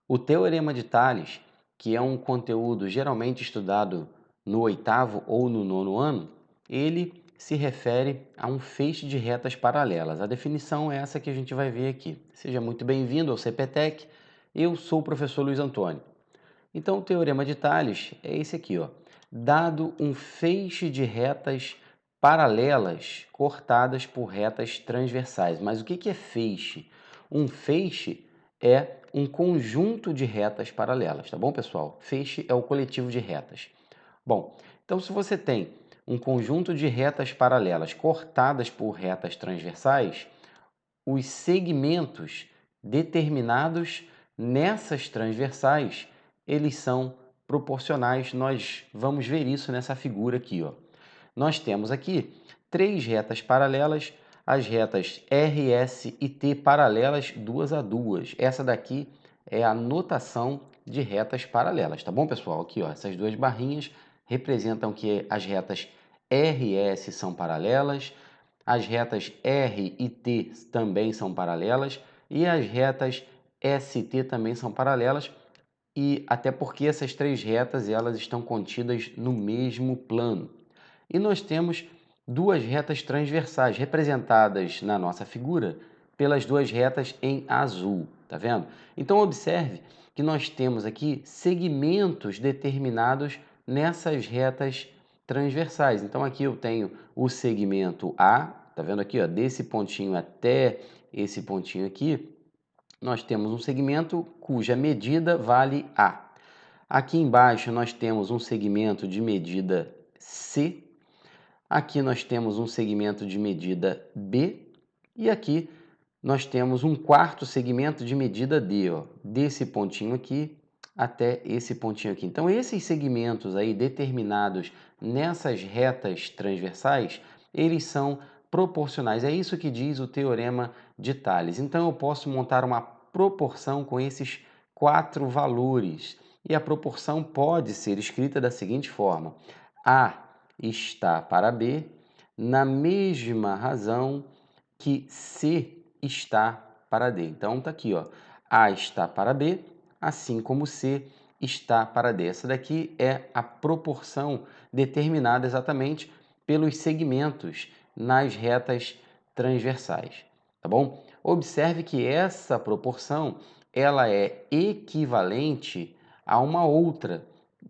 O Teorema de Tales, que é um conteúdo geralmente estudado no 8º ou no 9º ano, ele se refere a um feixe de retas paralelas. A definição é essa que a gente vai ver aqui. Seja muito bem-vindo ao CPTEC, eu sou o professor Luiz Antônio. Então, o Teorema de Tales é esse aqui, ó. Dado um feixe de retas paralelas cortadas por retas transversais. Mas o que é feixe? Um feixe é um conjunto de retas paralelas, tá bom, pessoal? Feixe é o coletivo de retas. Bom, então se você tem um conjunto de retas paralelas cortadas por retas transversais, os segmentos determinados nessas transversais, eles são proporcionais. Nós vamos ver isso nessa figura aqui, ó. Nós temos aqui três retas paralelas, as retas R, S e T paralelas duas a duas. Essa daqui é a notação de retas paralelas, tá bom, pessoal? Aqui, ó, essas duas barrinhas representam que as retas R e S são paralelas, as retas R e T também são paralelas e as retas S e T também são paralelas, e até porque essas três retas elas estão contidas no mesmo plano. E nós temos duas retas transversais representadas na nossa figura pelas duas retas em azul, tá vendo? Então observe que nós temos aqui segmentos determinados nessas retas transversais. Então aqui eu tenho o segmento A, tá vendo aqui, ó, desse pontinho até esse pontinho aqui, nós temos um segmento cuja medida vale A. Aqui embaixo nós temos um segmento de medida C. Aqui nós temos um segmento de medida B. E aqui nós temos um quarto segmento de medida D, ó, desse pontinho aqui até esse pontinho aqui. Então, esses segmentos aí determinados nessas retas transversais, eles são proporcionais. É isso que diz o Teorema de Tales. Então, eu posso montar uma proporção com esses quatro valores. E a proporção pode ser escrita da seguinte forma: A está para B na mesma razão que C está para D. Então, tá aqui, ó. A está para B, assim como C está para D. Essa daqui é a proporção determinada exatamente pelos segmentos nas retas transversais, tá bom? Observe que essa proporção, ela é equivalente a uma outra.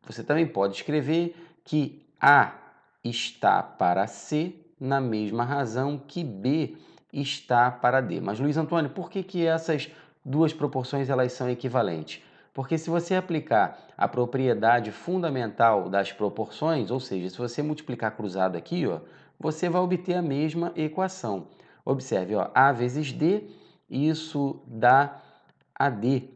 Você também pode escrever que A está para C na mesma razão que B está para D. Mas, Luiz Antônio, por que essas duas proporções elas são equivalentes? Porque se você aplicar a propriedade fundamental das proporções, ou seja, se você multiplicar cruzado aqui, ó, você vai obter a mesma equação. Observe, ó, A vezes D, isso dá AD.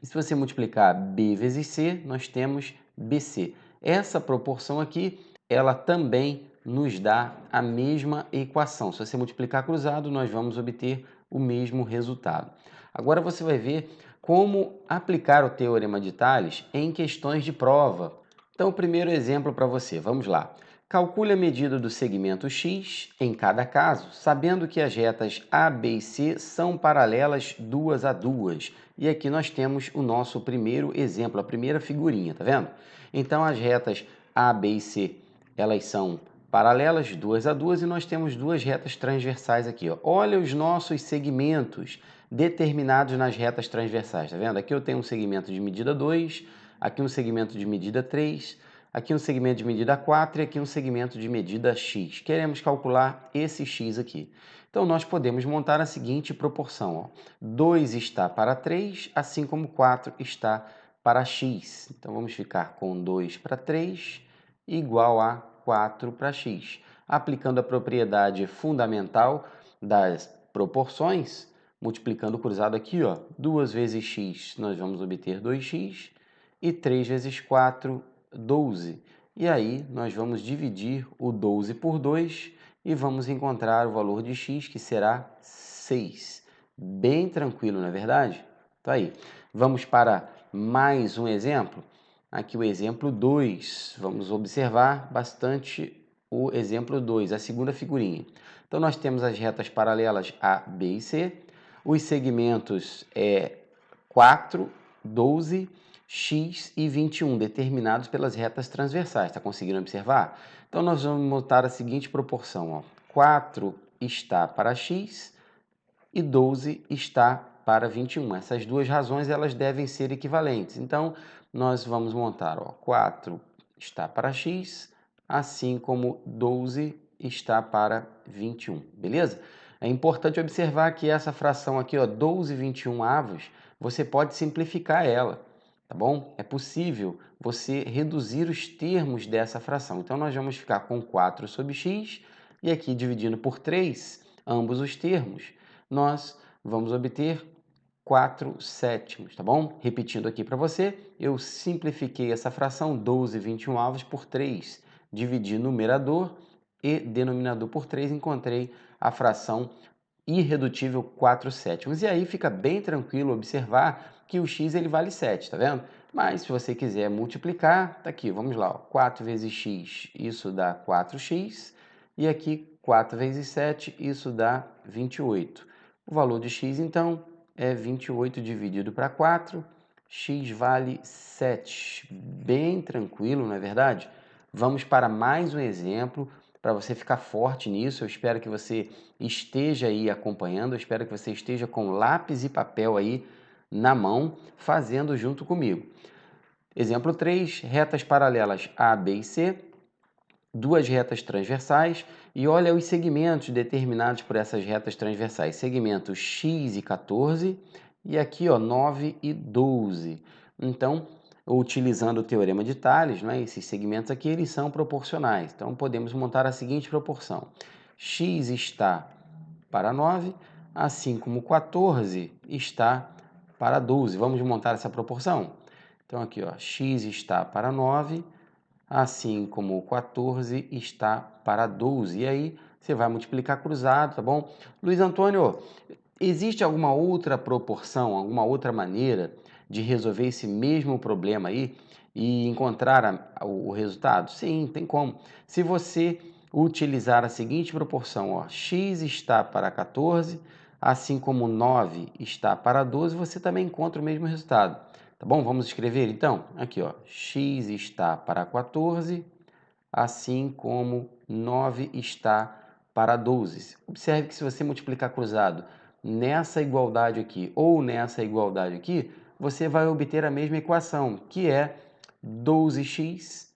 E se você multiplicar B vezes C, nós temos BC. Essa proporção aqui, ela também nos dá a mesma equação. Se você multiplicar cruzado, nós vamos obter o mesmo resultado. Agora você vai ver como aplicar o Teorema de Tales em questões de prova. Então, o primeiro exemplo para você, vamos lá. Calcule a medida do segmento X em cada caso, sabendo que as retas A, B e C são paralelas duas a duas. E aqui nós temos o nosso primeiro exemplo, a primeira figurinha, tá vendo? Então, as retas A, B e C, elas são paralelas duas a duas e nós temos duas retas transversais aqui, ó. Olha os nossos segmentos determinados nas retas transversais, tá vendo? Aqui eu tenho um segmento de medida 2, aqui um segmento de medida 3, aqui um segmento de medida 4 e aqui um segmento de medida x. Queremos calcular esse x aqui. Então, nós podemos montar a seguinte proporção, ó. 2 está para 3, assim como 4 está para x. Então, vamos ficar com 2 para 3 igual a 4 para x. Aplicando a propriedade fundamental das proporções, multiplicando o cruzado aqui, ó, 2 vezes x, nós vamos obter 2x, e 3 vezes 4, 12. E aí, nós vamos dividir o 12 por 2 e vamos encontrar o valor de x, que será 6. Bem tranquilo, não é verdade? Tá aí. Vamos para mais um exemplo. Aqui o exemplo 2. Vamos observar bastante o exemplo 2, a segunda figurinha. Então, nós temos as retas paralelas A, B e C. Os segmentos 4 12, x e 21, determinados pelas retas transversais. Está conseguindo observar? Então, nós vamos montar a seguinte proporção. Ó. 4 está para x e 12 está para 21. Essas duas razões elas devem ser equivalentes. Então, nós vamos montar, ó, 4 está para x, assim como 12 está para 21, beleza? É importante observar que essa fração aqui, ó, 12/21 avos, você pode simplificar ela, tá bom? É possível você reduzir os termos dessa fração. Então, nós vamos ficar com 4 sobre x, e aqui dividindo por 3, ambos os termos, nós vamos obter 4/7, tá bom? Repetindo aqui para você, eu simplifiquei essa fração 12/21 avos por 3, dividi numerador e denominador por 3, encontrei a fração irredutível 4/7. E aí fica bem tranquilo observar que o x ele vale 7, tá vendo? Mas se você quiser multiplicar, tá aqui, vamos lá, ó, 4 vezes x, isso dá 4x, e aqui 4 vezes 7, isso dá 28. O valor de x, então, é 28 dividido para 4, x vale 7. Bem tranquilo, não é verdade? Vamos para mais um exemplo, para você ficar forte nisso. Eu espero que você esteja aí acompanhando, eu espero que você esteja com lápis e papel aí na mão, fazendo junto comigo. Exemplo 3, retas paralelas A, B e C, duas retas transversais, e olha os segmentos determinados por essas retas transversais. Segmentos x e 14, e aqui, ó, 9 e 12. Então, utilizando o teorema de Tales, né, esses segmentos aqui eles são proporcionais. Então, podemos montar a seguinte proporção. X está para 9, assim como 14 está para 12. Vamos montar essa proporção? Então, aqui, ó, x está para 9, assim como o 14 está para 12. E aí você vai multiplicar cruzado, tá bom? Luiz Antônio, existe alguma outra proporção, alguma outra maneira de resolver esse mesmo problema aí e encontrar o resultado? Sim, tem como. Se você utilizar a seguinte proporção, ó, x está para 14, assim como 9 está para 12, você também encontra o mesmo resultado. Tá bom? Vamos escrever então? Aqui, ó, x está para 14, assim como 9 está para 12. Observe que se você multiplicar cruzado nessa igualdade aqui ou nessa igualdade aqui, você vai obter a mesma equação, que é 12x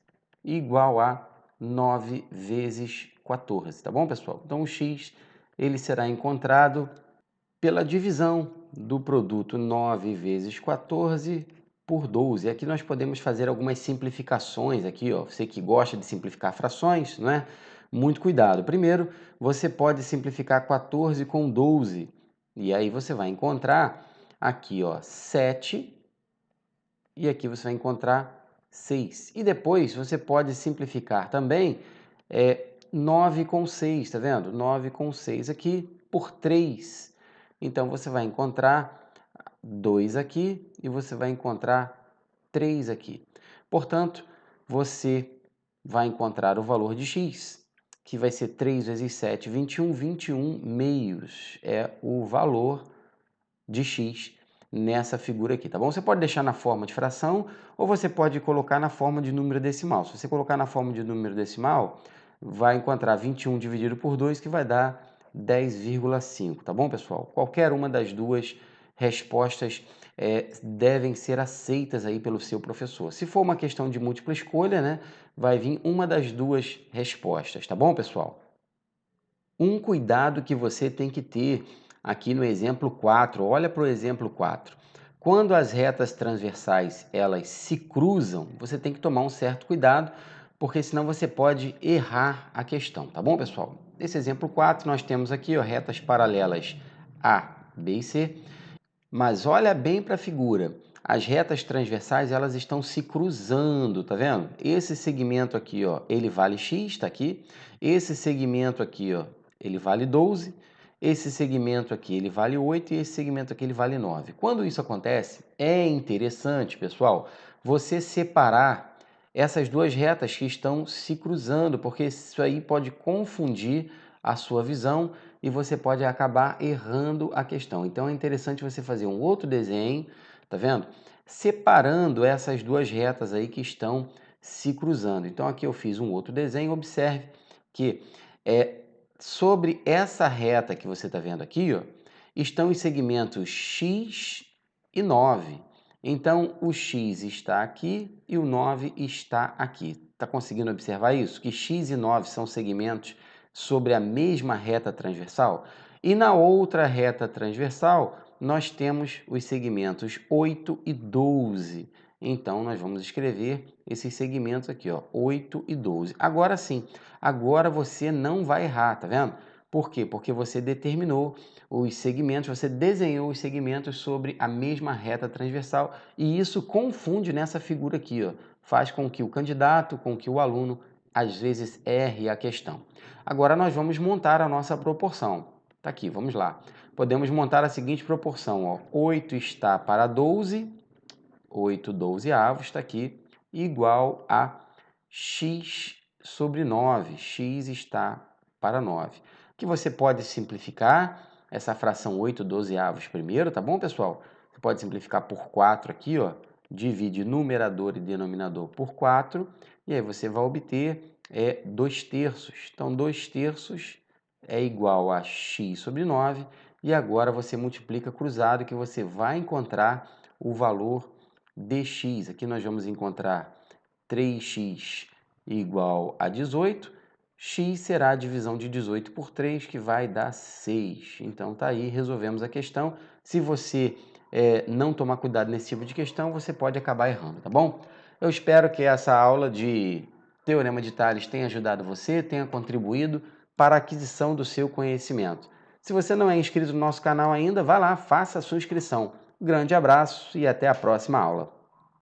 igual a 9 vezes 14, tá bom, pessoal? Então, o x ele será encontrado pela divisão do produto 9 vezes 14 por 12. Aqui nós podemos fazer algumas simplificações aqui, ó. Você que gosta de simplificar frações, não é? Muito cuidado. Primeiro, você pode simplificar 14 com 12. E aí você vai encontrar aqui, ó, 7 e aqui você vai encontrar 6. E depois você pode simplificar também 9 com 6, tá vendo? 9 com 6 aqui por 3. Então, você vai encontrar 2 aqui e você vai encontrar 3 aqui. Portanto, você vai encontrar o valor de x, que vai ser 3 vezes 7, 21, 21 meios. É o valor de x nessa figura aqui, tá bom? Você pode deixar na forma de fração ou você pode colocar na forma de número decimal. Se você colocar na forma de número decimal, vai encontrar 21 dividido por 2, que vai dar 10,5, tá bom, pessoal? Qualquer uma das duas respostas devem ser aceitas aí pelo seu professor. Se for uma questão de múltipla escolha, né, vai vir uma das duas respostas, tá bom, pessoal? Um cuidado que você tem que ter aqui no exemplo 4, olha para o exemplo 4. Quando as retas transversais elas se cruzam, você tem que tomar um certo cuidado, porque senão você pode errar a questão, tá bom, pessoal? Nesse exemplo 4, nós temos aqui, ó, retas paralelas A, B e C, mas olha bem para a figura. As retas transversais elas estão se cruzando, tá vendo? Esse segmento aqui, ó, ele vale x, tá aqui. Esse segmento aqui, ó, ele vale 12. Esse segmento aqui ele vale 8 e esse segmento aqui ele vale 9. Quando isso acontece, é interessante, pessoal, você separar essas duas retas que estão se cruzando, porque isso aí pode confundir a sua visão e você pode acabar errando a questão. Então é interessante você fazer um outro desenho, tá vendo? separando essas duas retas aí que estão se cruzando. Então, aqui eu fiz um outro desenho. Observe que sobre essa reta que você está vendo aqui, ó, estão os segmentos X e 9. Então, o X está aqui e o 9 está aqui. Está conseguindo observar isso? Que X e 9 são segmentos sobre a mesma reta transversal? E na outra reta transversal, nós temos os segmentos 8 e 12. Então, nós vamos escrever esses segmentos aqui, ó, 8 e 12. Agora sim, agora você não vai errar, tá vendo? Por quê? Porque você determinou os segmentos, você desenhou os segmentos sobre a mesma reta transversal e isso confunde nessa figura aqui, ó, faz com que o candidato, com que o aluno, às vezes erre a questão. Agora nós vamos montar a nossa proporção. Tá aqui, vamos lá. Podemos montar a seguinte proporção, ó, 8 está para 12, 8 dozeavos está aqui, igual a x sobre 9, x está para 9. Que você pode simplificar essa fração 8 dozeavos primeiro, tá bom, pessoal? Você pode simplificar por 4 aqui, ó, divide numerador e denominador por 4, e aí você vai obter 2 terços. Então, 2 terços é igual a x sobre 9, e agora você multiplica cruzado que você vai encontrar o valor dx. Aqui nós vamos encontrar 3x igual a 18, x será a divisão de 18 por 3, que vai dar 6. Então, tá aí, resolvemos a questão. Se você não tomar cuidado nesse tipo de questão, você pode acabar errando, tá bom? Eu espero que essa aula de Teorema de Tales tenha ajudado você, tenha contribuído para a aquisição do seu conhecimento. Se você não é inscrito no nosso canal ainda, vá lá, faça a sua inscrição. Grande abraço e até a próxima aula.